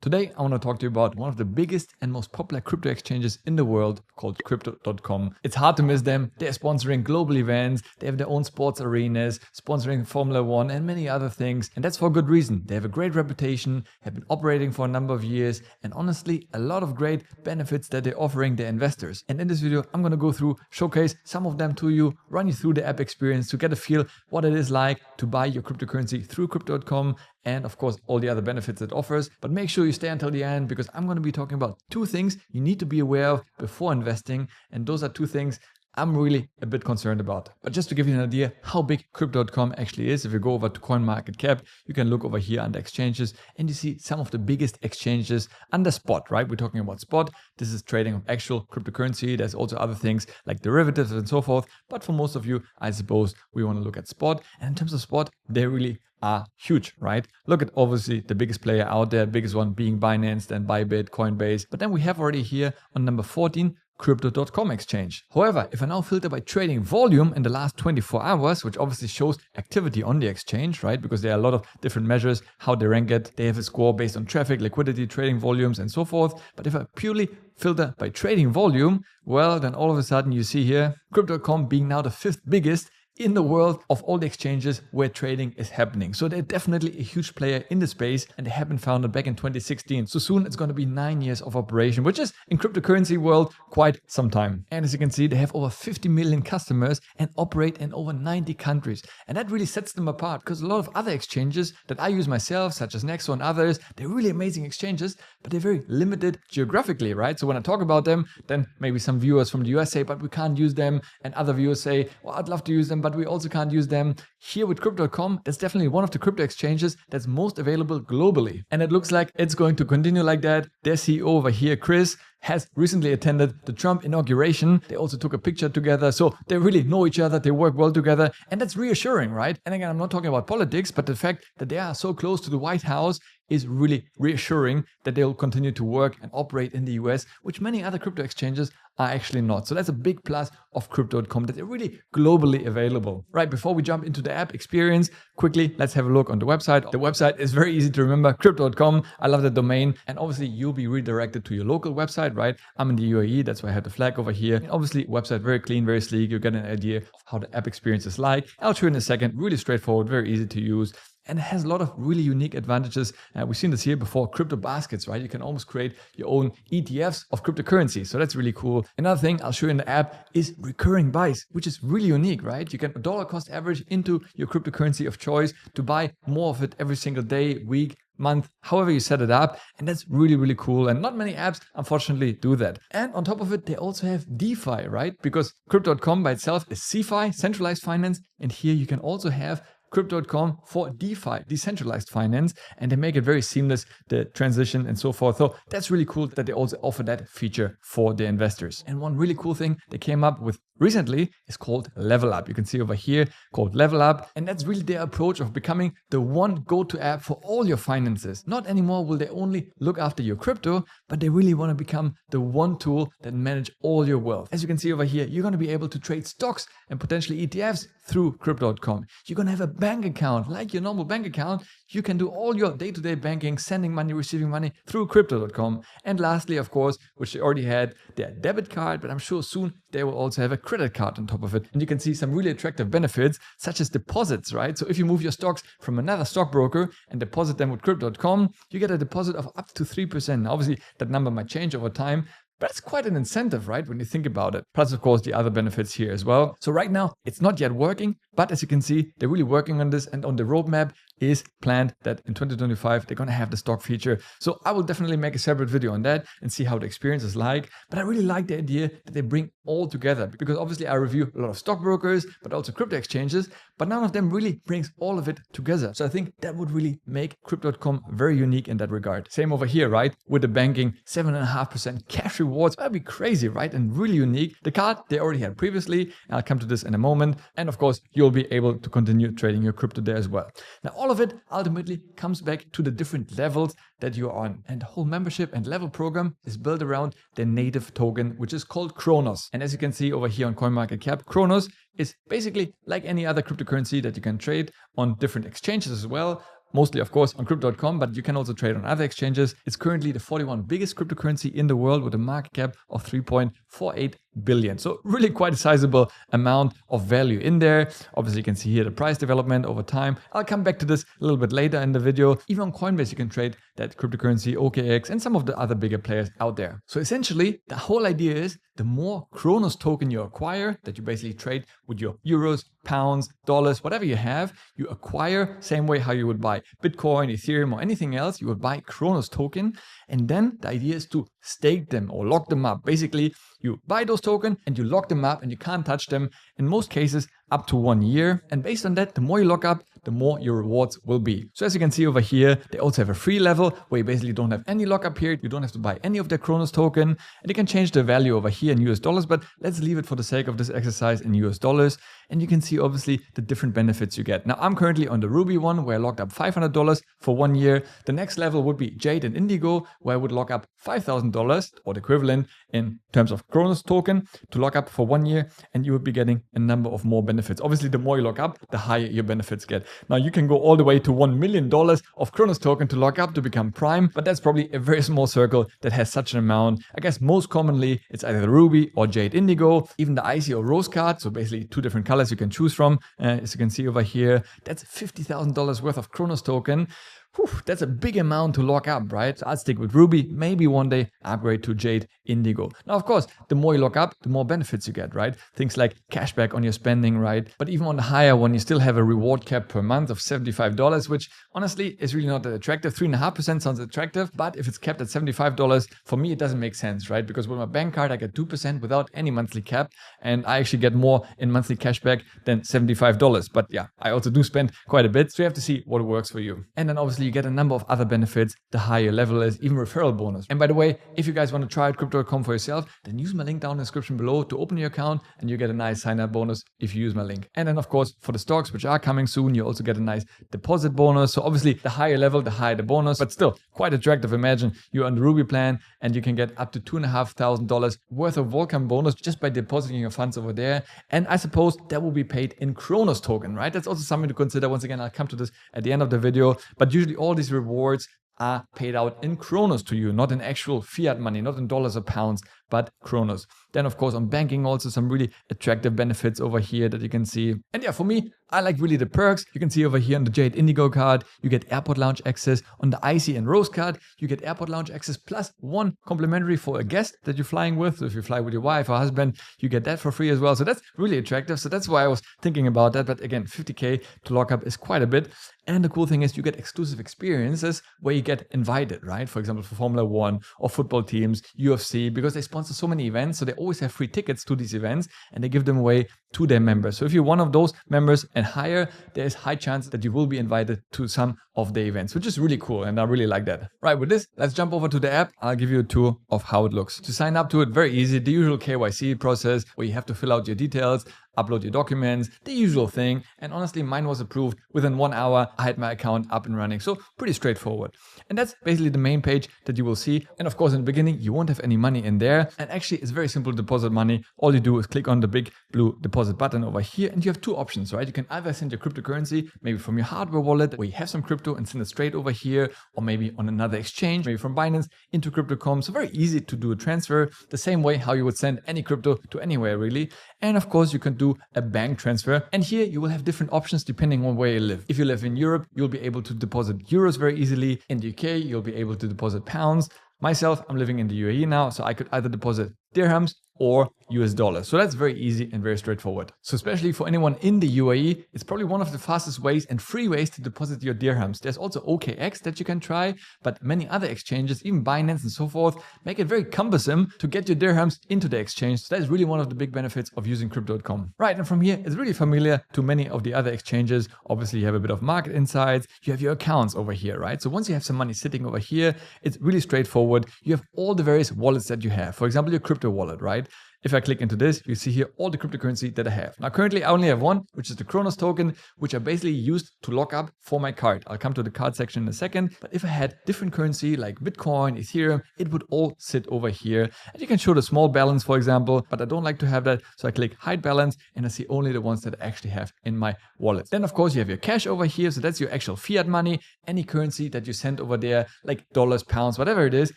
Today, I want to talk to you about one of the biggest and most popular crypto exchanges in the world called Crypto.com. It's hard to miss them. They're sponsoring global events. They have their own sports arenas, sponsoring Formula One and many other things. And that's for good reason. They have a great reputation, have been operating for a number of years, and honestly, a lot of great benefits that they're offering their investors. And in this video, I'm going to go through, showcase some of them to you, run you through the app experience to get a feel what it is like to buy your cryptocurrency through Crypto.com, and of course all the other benefits it offers. But make sure you stay until the end, because I'm going to be talking about two things you need to be aware of before investing, and those are two things I'm really a bit concerned about. But just to give you an idea how big Crypto.com actually is, if you go over to CoinMarketCap, you can look over here under exchanges and you see some of the biggest exchanges under spot, right? We're talking about spot. This is trading of actual cryptocurrency. There's also other things like derivatives and so forth. But for most of you, I suppose we want to look at spot. And in terms of spot, they really are huge, right? Look at obviously the biggest player out there, biggest one being Binance, then Bybit, Coinbase. But then we have already here on number 14, Crypto.com exchange. However, if I now filter by trading volume in the last 24 hours, which obviously shows activity on the exchange, right? Because there are a lot of different measures, how they rank it. They have a score based on traffic, liquidity, trading volumes, and so forth. But if I purely filter by trading volume, well, then all of a sudden you see here, Crypto.com being now the 5th biggest in the world of all the exchanges where trading is happening. So they're definitely a huge player in the space, and they have been founded back in 2016. So soon it's going to be 9 years of operation, which is in cryptocurrency world quite some time. And as you can see, they have over 50 million customers and operate in over 90 countries. And that really sets them apart, because a lot of other exchanges that I use myself, such as Nexo and others, they're really amazing exchanges, but they're very limited geographically, right? So when I talk about them, then maybe some viewers from the US say, but we can't use them. And other viewers say, well, I'd love to use them, but we also can't use them. Here with Crypto.com, that's definitely one of the crypto exchanges that's most available globally. And it looks like it's going to continue like that. Their CEO over here, Chris, has recently attended the Trump inauguration. They also took a picture together. So they really know each other. They work well together. And that's reassuring, right? And again, I'm not talking about politics, but the fact that they are so close to the White House is really reassuring that they'll continue to work and operate in the US, which many other crypto exchanges are actually not. So that's a big plus of Crypto.com, that they're really globally available. Right, before we jump into the app experience, quickly, let's have a look on the website. The website is very easy to remember, Crypto.com. I love the domain. And obviously you'll be redirected to your local website, right? I'm in the UAE, that's why I have the flag over here. And obviously website very clean, very sleek. You get an idea of how the app experience is like. I'll show you in a second. Really straightforward, very easy to use. And it has a lot of really unique advantages. We've seen this here before, crypto baskets, right? You can almost create your own ETFs of cryptocurrency. So that's really cool. Another thing I'll show you in the app is recurring buys, which is really unique, right? You can dollar cost average into your cryptocurrency of choice to buy more of it every single day, week, month, however you set it up. And that's really, really cool. And not many apps, unfortunately, do that. And on top of it, they also have DeFi, right? Because Crypto.com by itself is CeFi, centralized finance. And here you can also have Crypto.com for DeFi, decentralized finance, and they make it very seamless, the transition and so forth. So that's really cool that they also offer that feature for their investors. And one really cool thing they came up with recently is called Level Up. You can see over here called Level Up. And that's really their approach of becoming the one go-to app for all your finances. Not anymore will they only look after your crypto, but they really want to become the one tool that manage all your wealth. As you can see over here, you're going to be able to trade stocks and potentially ETFs through Crypto.com. You're going to have a bank account like your normal bank account. You can do all your day-to-day banking, sending money, receiving money through Crypto.com. And lastly, of course, which they already had, their debit card, but I'm sure soon they will also have a credit card on top of it. And you can see some really attractive benefits, such as deposits, right? So if you move your stocks from another stockbroker and deposit them with Crypto.com, you get a deposit of up to 3%. Now, obviously, that number might change over time, but it's quite an incentive, right, when you think about it. Plus, of course, the other benefits here as well. So right now, it's not yet working, but as you can see, they're really working on this. And on the roadmap is planned that in 2025, they're going to have the stock feature. So I will definitely make a separate video on that and see how the experience is like. But I really like the idea that they bring all together, because obviously I review a lot of stockbrokers, but also crypto exchanges, but none of them really brings all of it together. So I think that would really make Crypto.com very unique in that regard. Same over here, right? With the banking, 7.5% cash rewards. That'd be crazy, right? And really unique. The card they already had previously. And I'll come to this in a moment. And of course, you'll be able to continue trading your crypto there as well. Now, all of it ultimately comes back to the different levels that you're on. And the whole membership and level program is built around their native token, which is called Cronos. And as you can see over here on CoinMarketCap, Cronos is basically like any other cryptocurrency that you can trade on different exchanges as well. mostly of course on crypto.com, but you can also trade on other exchanges. It's currently the 41 biggest cryptocurrency in the world with a market cap of 3.48 billion. So really quite a sizable amount of value in there. Obviously you can see here the price development over time. I'll come back to this a little bit later in the video. Even on Coinbase you can trade that cryptocurrency, OKX, and some of the other bigger players out there. So essentially the whole idea is the more Cronos token you acquire, that you basically trade with your euros, pounds, dollars, whatever you have, you acquire same way how you would buy Bitcoin, Ethereum, or anything else, you would buy Cronos token. And then the idea is to stake them or lock them up. Basically, you buy those tokens and you lock them up and you can't touch them in most cases up to 1 year. And based on that, the more you lock up, the more your rewards will be. So as you can see over here, they also have a free level where you basically don't have any lockup period. You don't have to buy any of their Cronos token, and you can change the value over here in US dollars, but let's leave it for the sake of this exercise in US dollars. And you can see obviously the different benefits you get. Now I'm currently on the Ruby one where I locked up $500 for 1 year. The next level would be Jade and Indigo where I would lock up $5,000 or the equivalent in terms of Cronos token to lock up for 1 year, and you would be getting a number of more benefits. Obviously the more you lock up, the higher your benefits get. Now you can go all the way to $1 million of Cronos token to lock up to become Prime, but that's probably a very small circle that has such an amount. I guess most commonly it's either the Ruby or Jade Indigo, even the Icy or Rose card, so basically two different colors you can choose from. As you can see over here, that's $50,000 worth of Cronos token. Whew, that's a big amount to lock up, right? So I'll stick with Ruby, maybe one day upgrade to Jade Indigo. Now, of course, the more you lock up, the more benefits you get, right? Things like cashback on your spending, right? But even on the higher one, you still have a reward cap per month of $75, which honestly is really not that attractive. 3.5% sounds attractive, but if it's capped at $75, for me, it doesn't make sense, right? Because with my bank card, I get 2% without any monthly cap, and I actually get more in monthly cashback than $75. But yeah, I also do spend quite a bit, so you have to see what works for you. And then obviously you get a number of other benefits the higher level is, even referral bonus. And by the way, if you guys want to try out crypto.com for yourself, then use my link down in the description below to open your account, and you get a nice sign up bonus if you use my link. And then of course for the stocks which are coming soon, you also get a nice deposit bonus. So obviously the higher level, the higher the bonus, but still quite attractive. Imagine you're on the Ruby plan and you can get up to $2,500 worth of welcome bonus just by depositing your funds over there. And I suppose that will be paid in Cronos token, right? That's also something to consider. Once again, I'll come to this at the end of the video, but usually all these rewards are paid out in Cronos to you, not in actual fiat money, not in dollars or pounds, but Cronos. Then of course on banking also some really attractive benefits over here that you can see. And yeah, for me, I like really the perks. You can see over here on the Jade Indigo card, you get airport lounge access. On the Icy and Rose card, you get airport lounge access plus one complimentary for a guest that you're flying with. So if you fly with your wife or husband, you get that for free as well. So that's really attractive. So that's why I was thinking about that. But again, 50K to lock up is quite a bit. And the cool thing is you get exclusive experiences where you get invited, right? For example, for Formula 1 or football teams, UFC, because they sponsor so many events. So they always have free tickets to these events and they give them away to their members. So if you're one of those members and higher, there's high chance that you will be invited to some of the events, which is really cool. And I really like that. Right, with this, let's jump over to the app. I'll give you a tour of how it looks. To sign up to it, very easy. The usual KYC process where you have to fill out your details, upload your documents, the usual thing. And honestly, mine was approved within 1 hour. I had my account up and running. So pretty straightforward. And that's basically the main page that you will see. And of course, in the beginning, you won't have any money in there. And actually, it's very simple to deposit money. All you do is click on the big blue deposit button over here. And you have two options, right? You can either send your cryptocurrency, maybe from your hardware wallet where you have some crypto and send it straight over here, or maybe on another exchange, maybe from Binance into Crypto.com. So very easy to do a transfer the same way how you would send any crypto to anywhere really. And of course, you can do a bank transfer. And here you will have different options depending on where you live. If you live in Europe, you'll be able to deposit euros very easily. In the UK, you'll be able to deposit pounds. Myself, I'm living in the UAE now, so I could either deposit dirhams or US dollars. So that's very easy and very straightforward. So especially for anyone in the UAE, it's probably one of the fastest ways and free ways to deposit your dirhams. There's also OKX that you can try, but many other exchanges, even Binance and so forth, make it very cumbersome to get your dirhams into the exchange. So that's really one of the big benefits of using crypto.com. Right, and from here, it's really familiar to many of the other exchanges. Obviously, you have a bit of market insights. You have your accounts over here, right? So once you have some money sitting over here, it's really straightforward. You have all the various wallets that you have. For example, your crypto wallet, right? if I click into this, you see here all the cryptocurrency that I have. Now, currently I only have one, which is the Cronos token, which I basically used to lock up for my card. I'll come to the card section in a second. But if I had different currency like Bitcoin, Ethereum, it would all sit over here. And you can show the small balance, for example, but I don't like to have that. So I click hide balance and I see only the ones that I actually have in my wallet. Then of course you have your cash over here. So that's your actual fiat money. Any currency that you send over there, like dollars, pounds, whatever it is,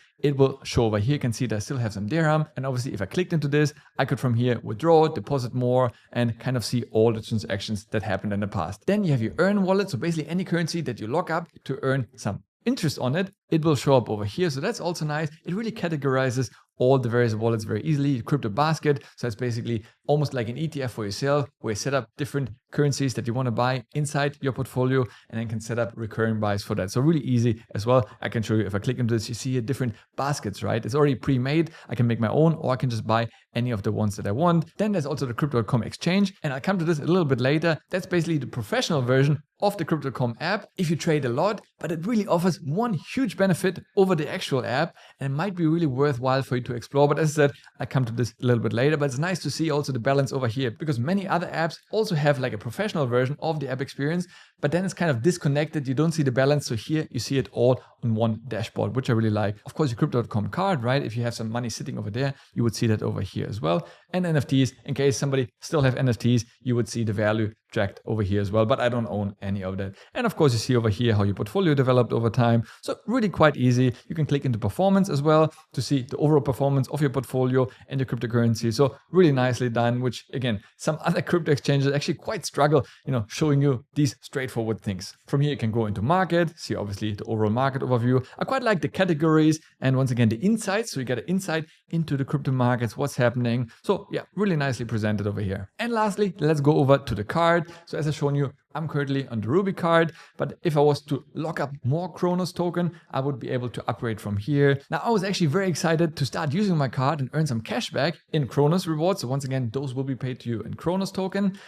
it will show over here. You can see that I still have some dirham. And obviously if I clicked into this, I could from here withdraw, deposit more, and kind of see all the transactions that happened in the past. Then you have your earn wallet. So basically any currency that you lock up to earn some interest on it, it will show up over here. So that's also nice. It really categorizes all the various wallets very easily. Crypto basket. So it's basically almost like an ETF for yourself, where you set up different currencies that you want to buy inside your portfolio and then can set up recurring buys for that. So really easy as well. I can show you if I click into this, you see here different baskets, right? It's already pre-made. I can make my own, or I can just buy any of the ones that I want. Then there's also the Crypto.com exchange. And I'll come to this a little bit later. That's basically the professional version of the Crypto.com app if you trade a lot, but it really offers one huge benefit over the actual app, and it might be really worthwhile for you to explore. But as I said, I come to this a little bit later, but it's nice to see also the balance over here, because many other apps also have like a professional version of the app experience, but then it's kind of disconnected. You don't see the balance. So here you see it all on one dashboard, which I really like. Of course, your Crypto.com card, right? If you have some money sitting over there, you would see that over here as well. And NFTs, in case somebody still have NFTs, you would see the value tracked over here as well, but I don't own any of that. And of course, you see over here how your portfolio developed over time. So really quite easy. You can click into performance as well to see the overall performance of your portfolio and your cryptocurrency. So really nicely done, which again, some other crypto exchanges actually quite struggle, showing you these straightforward things. From here, you can go into market, see obviously the overall market overview. I quite like the categories and once again, the insights. So you get an insight into the crypto markets, what's happening. So yeah, really nicely presented over here. And lastly, let's go over to the card. So as I've shown you, I'm currently on the Ruby card, but if I was to lock up more Cronos token, I would be able to upgrade from here. Now, I was actually very excited to start using my card and earn some cash back in Cronos rewards. So once again, those will be paid to you in Cronos token.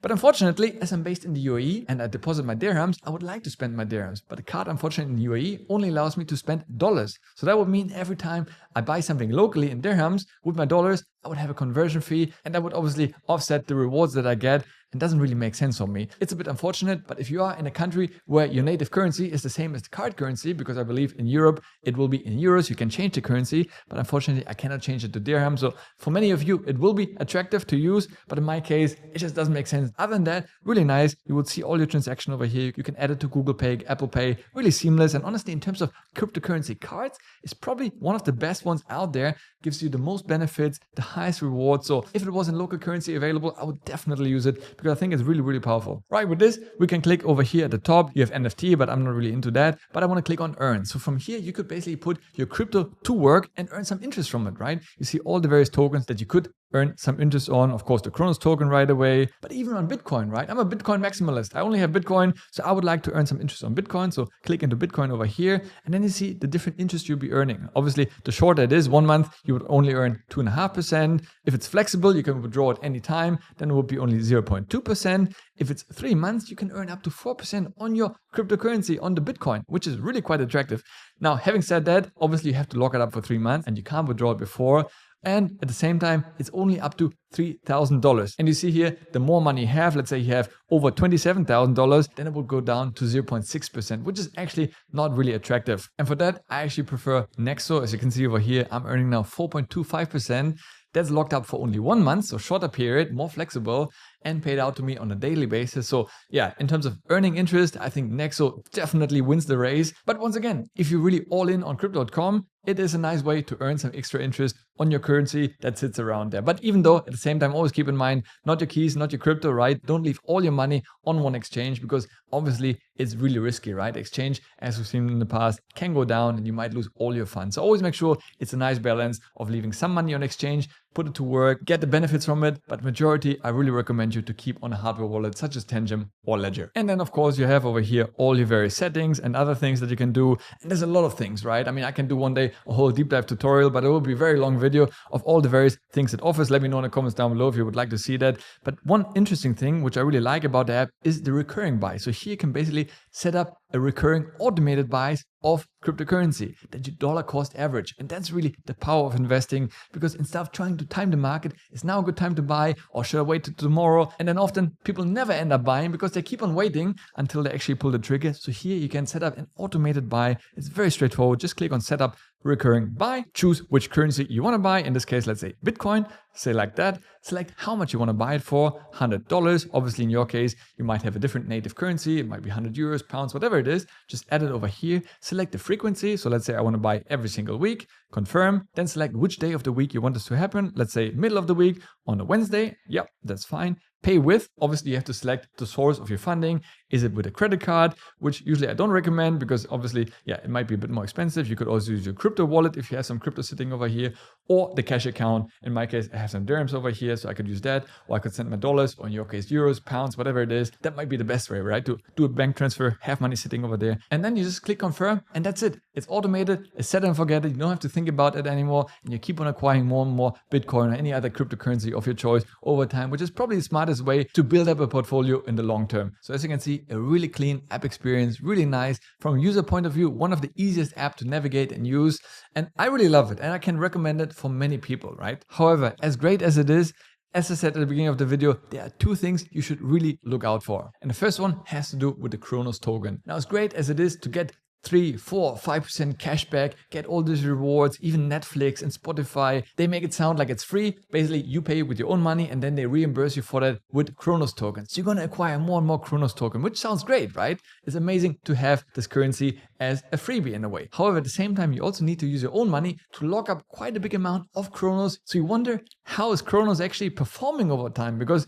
But unfortunately, as I'm based in the UAE and I deposit my dirhams, I would like to spend my dirhams. But the card, unfortunately, in the UAE only allows me to spend dollars. So that would mean every time I buy something locally in dirhams with my dollars, I would have a conversion fee, and that would obviously offset the rewards that I get. It doesn't really make sense for me. It's a bit unfortunate, but if you are in a country where your native currency is the same as the card currency, because I believe in Europe it will be in euros, you can change the currency, but unfortunately I cannot change it to dirham. So for many of you, it will be attractive to use, but in my case, it just doesn't make sense. Other than that, really nice. You would see all your transaction over here. You can add it to Google Pay, Apple Pay, really seamless. And honestly, in terms of cryptocurrency cards, it's probably one of the best ones out there. Gives you the most benefits, the highest rewards. So if it was in local currency available, I would definitely use it because I think it's really, really powerful. Right, with this, we can click over here at the top. You have NFT, but I'm not really into that. But I want to click on earn. So from here, you could basically put your crypto to work and earn some interest from it, right? You see all the various tokens that you could earn some interest on. Of course, the Cronos token right away, but even on Bitcoin, right? I'm a Bitcoin maximalist. I only have Bitcoin, so I would like to earn some interest on Bitcoin. So click into Bitcoin over here, and then you see the different interest you'll be earning. Obviously, the shorter it is, 1 month, you would only earn 2.5%. If it's flexible, you can withdraw at any time, then it would be only 0.2%. If it's 3 months, you can earn up to 4% on your cryptocurrency, on the Bitcoin, which is really quite attractive. Now, having said that, obviously you have to lock it up for 3 months and you can't withdraw it before. And at the same time, it's only up to $3,000. And you see here, the more money you have, let's say you have over $27,000, then it will go down to 0.6%, which is actually not really attractive. And for that, I actually prefer Nexo. As you can see over here, I'm earning now 4.25%. That's locked up for only 1 month, so shorter period, more flexible, and paid out to me on a daily basis. So yeah, in terms of earning interest, I think Nexo definitely wins the race. But once again, if you're really all in on Crypto.com, it is a nice way to earn some extra interest on your currency that sits around there. But even though, at the same time, always keep in mind, not your keys, not your crypto, right? Don't leave all your money on one exchange because obviously it's really risky, right? Exchange, as we've seen in the past, can go down and you might lose all your funds. So always make sure it's a nice balance of leaving some money on exchange, put it to work, get the benefits from it. But majority, I really recommend you to keep on a hardware wallet such as Tangem or Ledger. And then of course you have over here all your various settings and other things that you can do. And there's a lot of things, right? I mean, I can do one day a whole deep dive tutorial, but it will be a very long video of all the various things it offers. Let me know in the comments down below if you would like to see that. But one interesting thing, which I really like about the app, is the recurring buy. So here you can basically set up a recurring automated buys of cryptocurrency that you dollar cost average. And that's really the power of investing, because instead of trying to time the market, is now a good time to buy, or should I wait till tomorrow? And then often people never end up buying because they keep on waiting until they actually pull the trigger. So here you can set up an automated buy. It's very straightforward. Just click on setup recurring buy, choose which currency you want to buy. In this case, let's say Bitcoin, say like that, select how much you want to buy it for, $100. Obviously in your case, you might have a different native currency. It might be 100 euros, pounds, whatever it is. Just add it over here, select the frequency. So let's say I want to buy every single week, confirm, then select which day of the week you want this to happen. Let's say middle of the week on a Wednesday. Yep, that's fine. Pay with, obviously you have to select the source of your funding. Is it with a credit card, which usually I don't recommend because obviously, it might be a bit more expensive. You could also use your crypto wallet if you have some crypto sitting over here, or the cash account. In my case, I have some dirhams over here, so I could use that, or I could send my dollars, or in your case, euros, pounds, whatever it is. That might be the best way, right? To do a bank transfer, have money sitting over there, and then you just click confirm, and that's it. It's automated, it's set and forget it. You don't have to think about it anymore, and you keep on acquiring more and more Bitcoin or any other cryptocurrency of your choice over time, which is probably the smartest way to build up a portfolio in the long term. So as you can see, a really clean app experience, really nice. From a user point of view, one of the easiest apps to navigate and use. And I really love it, and I can recommend it for many people, right? However, as great as it is, as I said at the beginning of the video, there are two things you should really look out for. And the first one has to do with the Cronos token. Now, as great as it is to get 3, 4, 5% cash back, get all these rewards, even Netflix and Spotify, they make it sound like it's free. Basically, you pay with your own money and then they reimburse you for that with Cronos tokens. So you're going to acquire more and more Cronos token, which sounds great, right? It's amazing to have this currency as a freebie in a way. However, at the same time, you also need to use your own money to lock up quite a big amount of Cronos. So you wonder, how is Cronos actually performing over time? Because,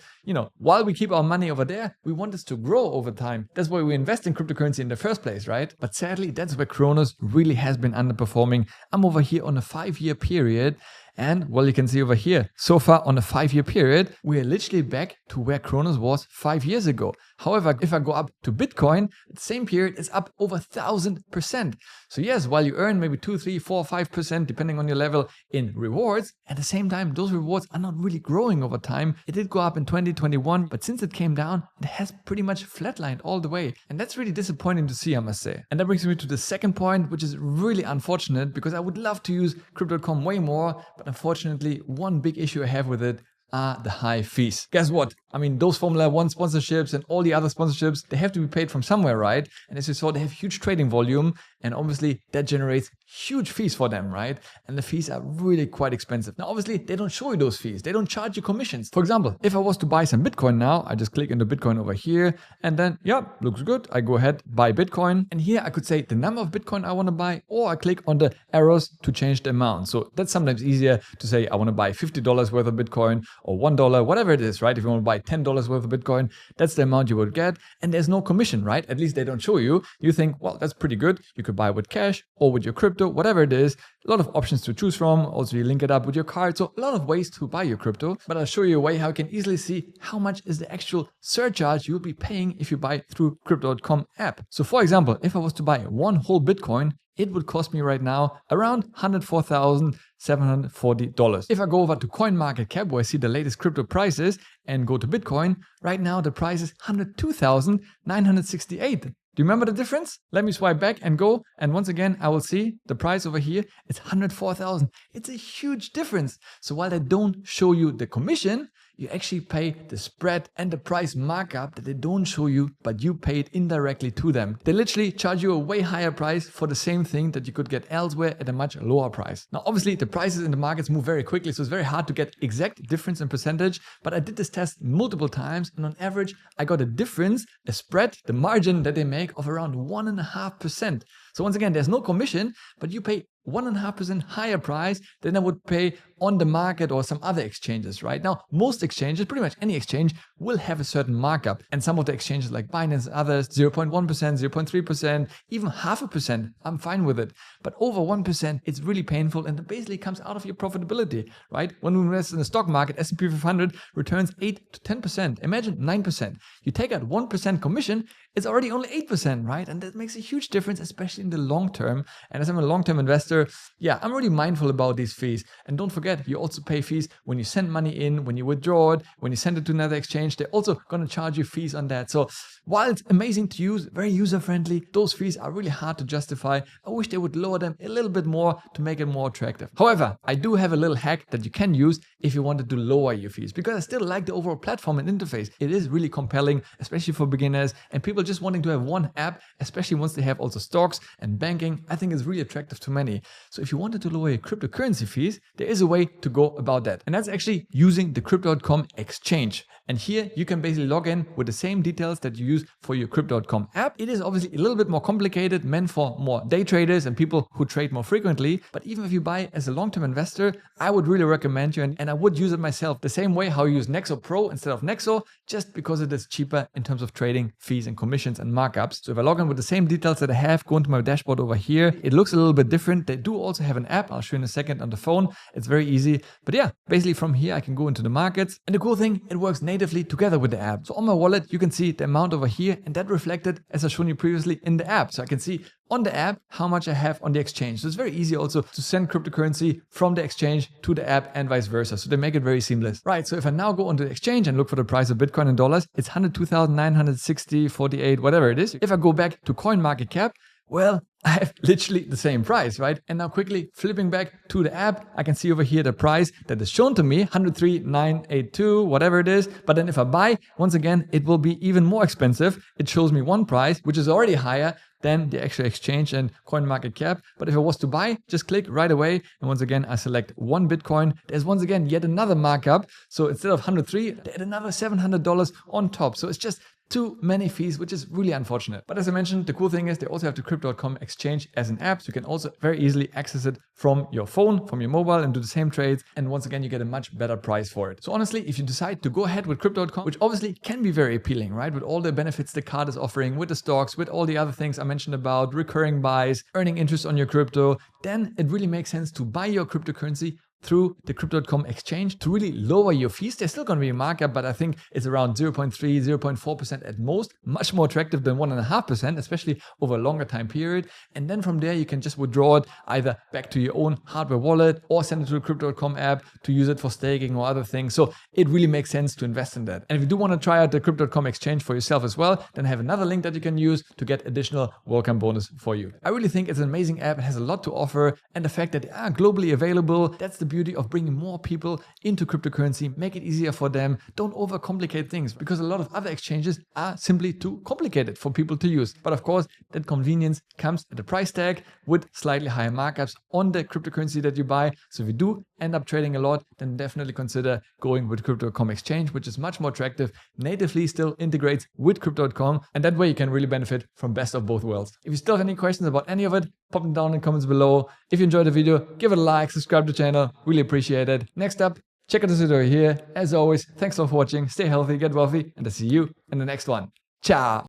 while we keep our money over there, we want this to grow over time. That's why we invest in cryptocurrency in the first place, right? But sadly, that's where Cronos really has been underperforming. I'm over here on a 5-year period. And well, you can see over here, so far on a 5-year period, we are literally back to where Cronos was 5 years ago. However, if I go up to Bitcoin, the same period is up over 1,000%. So yes, while you earn maybe 2, 3, 4, 5%, depending on your level in rewards, at the same time, those rewards are not really growing over time. It did go up in 2021, but since it came down, it has pretty much flatlined all the way. And that's really disappointing to see, I must say. And that brings me to the second point, which is really unfortunate because I would love to use Crypto.com way more, but unfortunately, one big issue I have with it are the high fees. Guess what? I mean, those Formula 1 sponsorships and all the other sponsorships, they have to be paid from somewhere, right? And as you saw, they have huge trading volume, and obviously that generates huge fees for them, right? And the fees are really quite expensive. Now, obviously, they don't show you those fees. They don't charge you commissions. For example, if I was to buy some Bitcoin now, I just click into Bitcoin over here, and then, looks good. I go ahead, buy Bitcoin. And here I could say the number of Bitcoin I want to buy, or I click on the arrows to change the amount. So that's sometimes easier to say, I want to buy $50 worth of Bitcoin, or $1, whatever it is, right? If you want to buy $10 worth of Bitcoin, that's the amount you would get. And there's no commission, right? At least they don't show you. You think, well, that's pretty good. You could buy with cash or with your crypto, whatever it is. A lot of options to choose from. Also, you link it up with your card. So a lot of ways to buy your crypto. But I'll show you a way how you can easily see how much is the actual surcharge you'll be paying if you buy through Crypto.com app. So for example, if I was to buy one whole Bitcoin, it would cost me right now around $104,740. If I go over to CoinMarketCap, where I see the latest crypto prices, and go to Bitcoin, right now the price is $102,968. Do you remember the difference? Let me swipe back and go. And once again, I will see the price over here. It's 104,000. It's a huge difference. So while they don't show you the commission, you actually pay the spread and the price markup that they don't show you, but you pay it indirectly to them. They literally charge you a way higher price for the same thing that you could get elsewhere at a much lower price. Now, obviously, the prices in the markets move very quickly, so it's very hard to get exact difference in percentage, but I did this test multiple times, and on average, I got a difference, a spread, the margin that they make of around 1.5%. So once again, there's no commission, but you pay 1.5% higher price than I would pay on the market or some other exchanges, right? Now, most exchanges, pretty much any exchange, will have a certain markup. And some of the exchanges like Binance and others, 0.1%, 0.3%, even 0.5%, I'm fine with it. But over 1%, it's really painful, and it basically comes out of your profitability, right? When we invest in the stock market, S&P 500 returns 8 to 10%. Imagine 9%. You take out 1% commission, it's already only 8%, right? And that makes a huge difference, especially in the long term. And as I'm a long-term investor, investor, yeah, I'm really mindful about these fees. And don't forget, you also pay fees when you send money in, when you withdraw it, when you send it to another exchange. They're also going to charge you fees on that. So while it's amazing to use, very user-friendly, those fees are really hard to justify. I wish they would lower them a little bit more to make it more attractive. However, I do have a little hack that you can use if you wanted to lower your fees, because I still like the overall platform and interface. It is really compelling, especially for beginners and people just wanting to have one app, especially once they have also stocks and banking. I think it's really attractive to many. So if you wanted to lower your cryptocurrency fees, there is a way to go about that. And that's actually using the Crypto.com exchange. And here you can basically log in with the same details that you use for your Crypto.com app. It is obviously a little bit more complicated, meant for more day traders and people who trade more frequently. But even if you buy as a long-term investor, I would really recommend you, and I would use it myself the same way how you use Nexo Pro instead of Nexo, just because it is cheaper in terms of trading fees and commissions and markups. So if I log in with the same details that I have, go into my dashboard over here, it looks a little bit different. They do also have an app. I'll show you in a second on the phone. It's very easy. But yeah, basically from here, I can go into the markets. And the cool thing, it works natively together with the app. So on my wallet, you can see the amount over here, and that reflected, as I've shown you previously, in the app. So I can see on the app how much I have on the exchange. So it's very easy also to send cryptocurrency from the exchange to the app and vice versa. So they make it very seamless. Right, so if I now go onto the exchange and look for the price of Bitcoin in dollars, it's 102,960.48, whatever it is. If I go back to CoinMarketCap, well, I have literally the same price, right? And now quickly flipping back to the app, I can see over here the price that is shown to me, 103,982, whatever it is. But then if I buy, once again, it will be even more expensive. It shows me one price, which is already higher than the actual exchange and CoinMarketCap. But if I was to buy, just click right away. And once again, I select one Bitcoin. There's once again yet another markup. So instead of 103, they add another $700 on top. So it's just too many fees, which is really unfortunate. But as I mentioned, the cool thing is they also have the Crypto.com exchange as an app. So you can also very easily access it from your phone, from your mobile, and do the same trades. And once again, you get a much better price for it. So honestly, if you decide to go ahead with Crypto.com, which obviously can be very appealing, right? With all the benefits the card is offering, with the stocks, with all the other things I mentioned about recurring buys, earning interest on your crypto, then it really makes sense to buy your cryptocurrency through the Crypto.com exchange to really lower your fees. There's still going to be a markup, but I think it's around 0.3, 0.4% at most, much more attractive than 1.5%, especially over a longer time period. And then from there, you can just withdraw it either back to your own hardware wallet or send it to the Crypto.com app to use it for staking or other things. So it really makes sense to invest in that. And if you do want to try out the Crypto.com exchange for yourself as well, then I have another link that you can use to get additional welcome bonus for you. I really think it's an amazing app. It has a lot to offer. And the fact that they are globally available, that's the beauty of bringing more people into cryptocurrency. Make it easier for them. Don't overcomplicate things, because a lot of other exchanges are simply too complicated for people to use. But of course, that convenience comes at a price tag with slightly higher markups on the cryptocurrency that you buy. So if you do end up trading a lot, then definitely consider going with Crypto.com exchange, which is much more attractive, natively still integrates with Crypto.com, and that way you can really benefit from best of both worlds. If you still have any questions about any of it, pop them down in the comments below. If you enjoyed the video, give it a like, subscribe to the channel, really appreciate it. Next up, check out this video here. As always, thanks for watching, stay healthy, get wealthy, and I'll see you in the next one. Ciao!